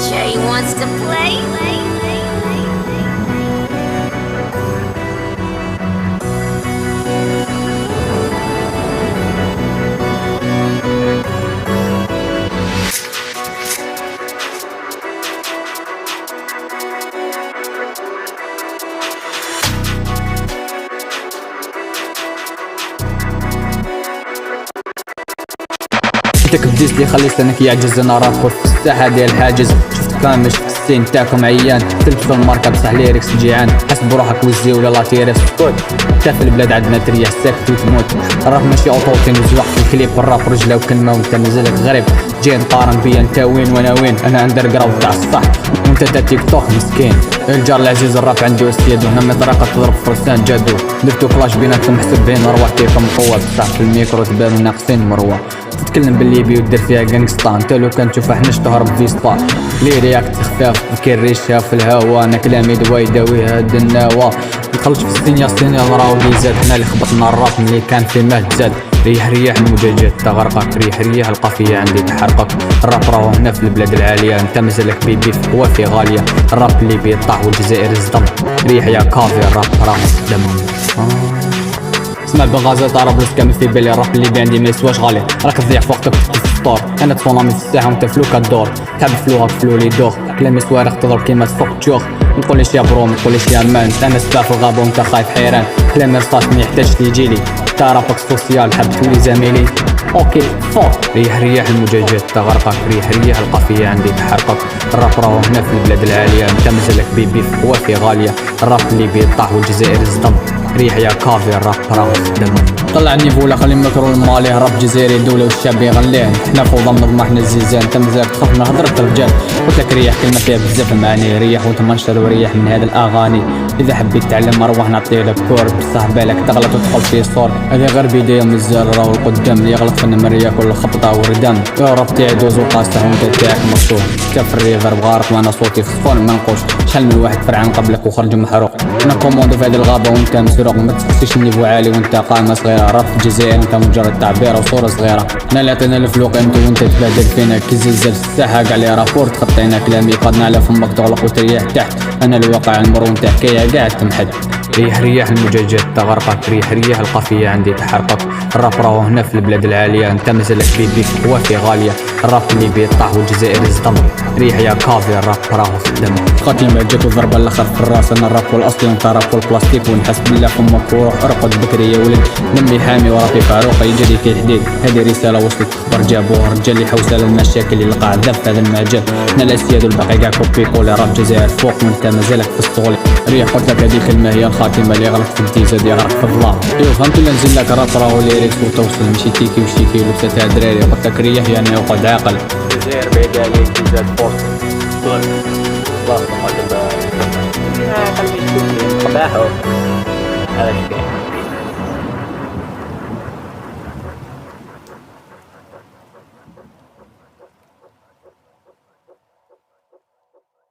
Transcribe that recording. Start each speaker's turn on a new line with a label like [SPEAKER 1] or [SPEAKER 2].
[SPEAKER 1] DJ wants to play.
[SPEAKER 2] انت كبديس لي خلي لسانك يعجز، انا رابط في الساحه ديال الحاجز. شفت كامل شفت السين تاعكم عيان، تلبسوا الماركه بصح ليريكس جيعان. حسب بروحك وزي ولا لا تيرس كود. حتى في البلاد عندنا تريح ساكت وتموت. الراب ماشي اوطوتين وزوح في الكليب، الراب رجله وكلمه وانت مازالك غريب. جاي نقارن بيا انت وين وانا وين، انا اندر جراوند تاع الصح وانت تاع تيك توك مسكين. الجار العزيز الراب عندي استاذ، وهنا مطرقه تضرب فرسان جادو. درتو كلاش بيناتكم حسب بين روحتيكم قوه، بصح في الميكرو تبانو ناقصين مروه. تتكلم بالليبي ودير فيها غانغستا، انت لو كان تشوف حناش تهرب في سبا. لي رياكت خفاف كي الريشه في الهوا، انا كلامي دوا يداوي هاد النوا. دخلت في السين يا سين راهو لي زاد، حنا اللي خبطنا الراب ملي كان في مهد زاد. ريح ريح المجاجات تغرقك، ريح ريح القافيه عندي تحرقك. الراب راهو هنا في البلاد العاليه، انت مازالك بيبي في قوافي غاليه. الراب اللي بيطاح والجزائر الزدم، ريح يا كافي الراب راهو دم. اسمع بغازات عرب لسه كامل في بالي، الراب اللي عندي ما يسواش غالي. راك تضيع في وقتك في السطور، انا تصونامي في الساحه وانت فلوكا الدور. تحب فلوها فلو لي دوغ، كلامي سوارق تضرب كيما تفوق تشوخ. مقوليش يا برو مقوليش يا مان، انا سبا في الغابه وانت خايف حيران. كلامي رصاص ما يحتاجش يجيلي، تا رابك سوسيال حب تولي زميلي. اوكي فوق ريح ريح المجاجات تغرقك، ريح ريح القافيه عندي تحرقك. الراب راهو هنا في البلاد العاليه، انت مازالك بيبي في قوافي غاليه. الراب اللي بيطاح والجزائر الزدم، ريح يا كافي الراب راهو دم. طلع النيفو ولا خلي الميكرو المالي، راب جزائري الدوله والشعب يغليه. حنا فوضى منظمه حنا الزيزان، انت مازالك تخاف من هضره الرجال. قلتلك ريح كلمه فيها بزاف المعاني، ريح وتمنشر وريح من هذا الاغاني. اذا حبيت تعلم اروح نعطيلك كورد، بصح بالك تغلط وتدخل في صور. هذه غير بدايه مازال راهو القدام، اللي يغلط في النمر ياكل الخبطه والردم. يا راب تاعي دوز وقاسته وانت تاعك مصوح. انت في الريفر بغارق وانا صوتي في الصفون ما نقوش. شحال من واحد فرعان قبلك وخرج محروق. انا كوموندو في هذه الغابه وانت مسروق، ما تحسش النيفو عالي وانت قامه صغيره. راب في الجزائر انت مجرد تعبيره وصوره صغيره. انا اللي عطينا الفلوق قيمته وانت تبادل فينا كي زلزال في الساحه كاع لي رابور تخطينا. كلامي قادنا على فمك تغلق وتريح تحت، انا الواقع المر وانت حكايه قاعد تمحد. ريح ريح المجاجات تغرقك، ريح ريح القافيه عندي تحرقك. الراب راهو هنا في البلاد العاليه، انت مازالك بيبي في قوافي غاليه. الراب اللي بيطاح والجزائر الزدم، ريح يا كافي الراب راهو في الدم. خاتمه جات وضربه الاخر في الراس، انا الراب الاصلي وانت راب البلاستيك. ونحس بالله فمك وروح ارقد بكري يا ولد. نمي حامي ورابي فاروق يجري كي الحديد. هذه رساله وصلت خبر جابوها رجال اللي حوسه للمشاكل اللي قاع ذا في هذا المجال. حنا الاسياد والباقي كاع كوبي كولي، راب جزائر فوق وانت مازالك في الصغلي. ريح قلت لك هذه كلمه هي الخاتمه، اللي غلط في الامتزاج يغرق في الظلام. ايوا فهمت ولا نزل لك راب راهو ليريكس وتوصل ماشي تيكي وشيكي لبسه تاع دراري. قلت لك ريح يعني وقعد عاقل.
[SPEAKER 3] الجزائر بعيدة عليه امتزاج بوست صغر خلاص ما خلي يشوف قباحه هذا الشيء.